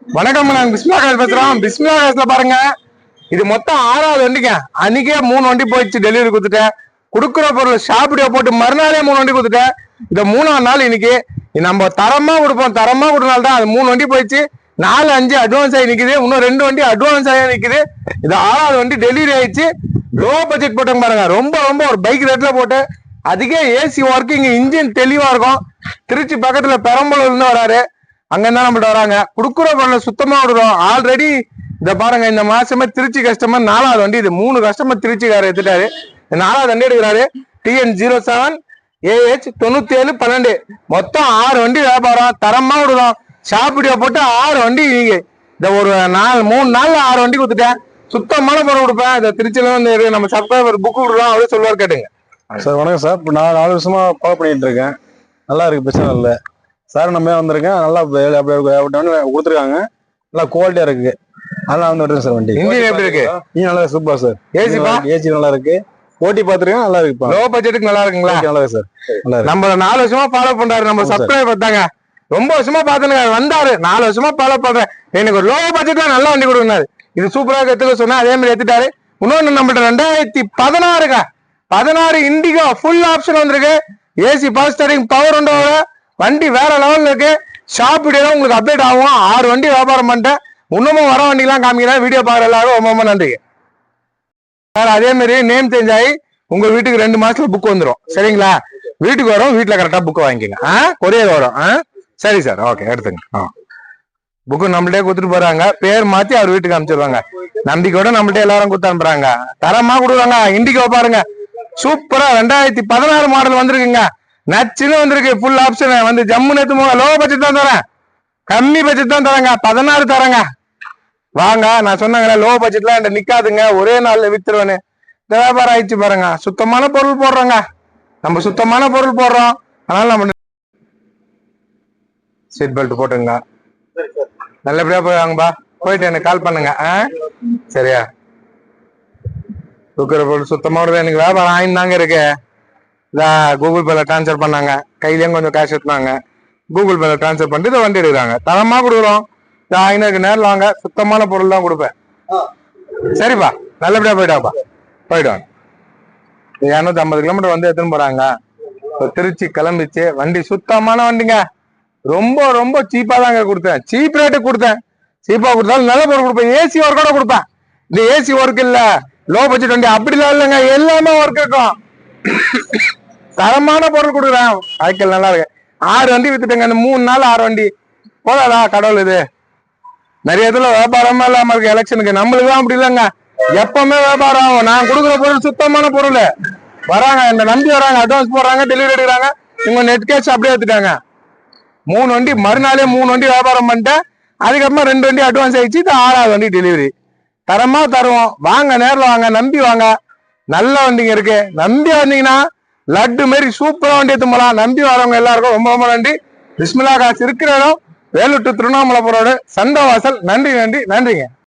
வணக்கம், நான் பிஸ்மிலா காசு பேசுறோம். பிஸ்மிலா காசுல பாருங்க, இது மொத்தம் 6வது வண்டிங்க. அன்னைக்கே 3 வண்டி போயிடுச்சு, டெலிவரி கொடுத்துட்டேன். கொடுக்குற பொருள் ஷாப்பிடியோ போட்டு மறுநாளே 3 வண்டி கொடுத்துட்டேன். இந்த 3ஆம் நாள் இன்னைக்கு நம்ம தரமா கொடுப்போம். தரமா கொடுத்தனால தான் அது 3 வண்டி போயிடுச்சு. 4, 5 அட்வான்ஸ் ஆகி நிக்குது. இன்னும் 2 வண்டி அட்வான்ஸ் ஆகி நிக்குது. இது 6வது வண்டி டெலிவரி ஆயிடுச்சு. லோ பட்ஜெட் போட்டோம் பாருங்க. ரொம்ப ரொம்ப ஒரு பைக் ரேட்ல போட்டு அதுக்கே ஏசி ஒர்க்கிங், இன்ஜின் தெளிவா இருக்கும். திருச்சி பக்கத்துல பெரம்பலூர்ல இருந்து வராரு. அங்க இருந்தா நம்மள்ட்ட வராங்க. குடுக்குற பொருளை சுத்தமா விடுறோம். ஆல்ரெடி இத பாருங்க, இந்த மாசமே திருச்சி கஸ்டமர் 4வது வண்டி. இது 3 கஸ்டமர் திருச்சிக்காரர் எடுத்துட்டாரு. 4வது வண்டி எடுக்கிறாரு. TN07 AH 9712. மொத்தம் 6 வண்டி வியாபாரம். தரமா விடுறோம். ஷாப்பிடியோ போட்டு 6 வண்டி. நீங்க இந்த ஒரு 3 நாள்ல 6 வண்டி கொடுத்துட்டேன். சுத்தமான பொருள் கொடுப்பேன். இந்த திருச்சியில வந்து நம்ம சப்ஸ்கிரைபர் புக் விடுறோம். அவரே சொல்லுவார், கேட்டுங்க. சார் வணக்கம் சார். இப்போ நான் 4 வருஷமா ஃபாலோ பண்ணிட்டு இருக்கேன். நல்லா இருக்கு, பிரச்சனை இல்லை சார். நம்ம வந்திருக்கேன், நல்லா கொடுத்துருக்காங்க, நல்லா குவாலிட்டியா இருக்கு. அதெல்லாம் வந்து விட்டுருங்க சார். வண்டி இன்ஜின் எப்படி இருக்கு? நல்லா சூப்பர் சார். ஏசி நல்லா இருக்கு. ஓட்டி பாத்துருக்கேன், நல்லா இருக்கு. லோ பட்ஜெட்டுக்கு நல்லா இருக்குங்களா? நல்லா இருக்கு சார். நல்லா இருக்கு. நம்ம 4 வருஷமா ஃபாலோ பண்றாரு. நம்ம சப்ஸ்கிரைபர் தாங்க. ரொம்ப வருஷமா பாத்துங்க வந்தாரு. 4 வருஷமா ஃபாலோ பண்றேன். எனக்கு ஒரு லோ பட்ஜெட்ல நல்ல வண்டி கொடுக்குறாரு. இது சூப்பரா எடுத்துக்க சொன்னா அதே மாதிரி எடுத்துட்டாரு. இன்னொன்னு நம்மகிட்ட 2016 16 இண்டிகோ ஃபுல் ஆப்ஷன் வந்திருக்கு. ஏசி பவர் ஸ்டீரிங், பவர் விண்டோட வண்டி வேற லெவல்ல இருக்கு. ஷாப் வீடியோ உங்களுக்கு அப்டேட் ஆகும். 6 வண்டி வியாபாரம் பண்ணிட்டேன். இன்னமும் வர வண்டிலாம் காமிக்கிறேன். வீடியோ பாக்குற எல்லாரும் ரொம்ப ரொம்ப நன்றி சார். அதே மாதிரி நேம் சேஞ்ச் ஆகி உங்க வீட்டுக்கு 2 மாசத்துல புக் வந்துடும். சரிங்களா? வீட்டுக்கு வரும், வீட்டுல கரெக்டா புக் வாங்கிக்கோங்க. கொரியர் வரும். சரி சார், ஓகே, எடுத்துங்க. புக்கு நம்மள்டே கொடுத்துட்டு போறாங்க. பேர் மாத்தி அவர் வீட்டுக்கு அனுப்பிச்சிருவாங்க. நம்பிக்கையோட நம்மள்ட்ட எல்லாரும் கொடுத்து அனுப்புறாங்க. தரமா கொடுக்குறாங்க. இண்டிகோ பாருங்க, சூப்பரா 2016 மாடல் வந்திருக்குங்க. நச்சுன்னு வந்திருக்கு. ஃபுல் ஆப்ஷன் வந்து ஜம்மு நேத்து லோ பட்ஜெட் தான் தரேன். கம்மி பட்ஜெட் தான் தரேங்க. 16 தரேங்க. வாங்க, நான் சொன்னாங்களே லோ பட்ஜெட்லாம் என்கிட்ட நிக்காதுங்க, ஒரே நாள்ல வித்துருவேன்னு. இந்த வியாபாரம் ஆயிடுச்சு பாருங்க. சுத்தமான பொருள் போடுறோங்க. நம்ம சுத்தமான பொருள் போடுறோம். அதனால நம்ம சீட் பெல்ட் போட்டுங்க. நல்லபடியா போய் வாங்கப்பா. போயிட்டு எனக்கு கால் பண்ணுங்க. சரியா? தூக்குற பொருள் சுத்தமா எனக்கு வியாபாரம் ஆயின்னு இருக்கு. கூகுள் பேல டிரான்ஸ்ஃபர் பண்ணாங்க. கையிலயும் கொஞ்சம் கேஷ் எடுத்தாங்க. கூகுள் பேல டிரான்ஸ்ஃபர் பண்ணிட்டு வண்டி எடுக்கிறாங்க. தரமா கொடுக்குறோம். எனக்கு நேரில் வாங்க. சுத்தமான பொருள் தான் கொடுப்பேன். சரிப்பா, நல்லபடியா போயிட்டாப்பா. போயிடுவாங்க. 250 கிலோமீட்டர் வந்து எடுத்துன்னு போறாங்க. திருச்சி கிளம்பிச்சு. வண்டி சுத்தமான வண்டிங்க. ரொம்ப ரொம்ப சீப்பா தாங்க கொடுத்தேன். சீப் ரேட்டு கொடுத்தேன். சீப்பா கொடுத்தாலும் நல்ல பொருள் கொடுப்பேன். ஏசி ஒர்க்கோட கொடுப்பேன். இந்த ஏசி ஒர்க் இல்ல, லோ பட்ஜெட் வண்டி அப்படிலாம் இல்லைங்க. எல்லாமே ஒர்க் இருக்கும். தரமான பொருள் கொடுக்குறேன். சைக்கிள் நல்லா இருக்கு. 6 வண்டி வித்துட்டேங்க. 3 நாள் 6 வண்டி போதாதா? கடவுள், இது நிறைய இதுல வியாபாரமா இல்லாம இருக்கு. எலெக்ஷனுக்கு நம்மளுக்கு தான் அப்படி இல்லைங்க. எப்பவுமே வியாபாரம் ஆகும். நான் கொடுக்குற பொருள் சுத்தமான பொருள். வராங்க, இந்த நம்பி வராங்க, அட்வான்ஸ் போடுறாங்க, டெலிவரி எடுக்கிறாங்க. இவங்க நெட் கேஷ் அப்படியே எடுத்துட்டாங்க. 3 வண்டி மறுநாளே 3 வண்டி வியாபாரம் பண்ணிட்டேன். அதுக்கப்புறமா 2 வண்டி அட்வான்ஸ் ஆயிடுச்சு. இது 6வது வண்டி டெலிவரி. தரமா தருவோம். வாங்க, நேரில் வாங்க, நம்பி வாங்க. நல்ல வண்டிங்க இருக்கு. நம்பி வந்தீங்கன்னா லட்டு மாரி சூப்பரா வண்டி எடுத்து போலாம். நம்பி வரவங்க எல்லாருக்கும் ரொம்ப ரொம்ப நன்றி. பிஸ்மிலா காசு இருக்கிற இடம் வேலூர் டு திருவண்ணாமலை போறோடு சண்டவாசல். நன்றி நன்றி நன்றிங்க.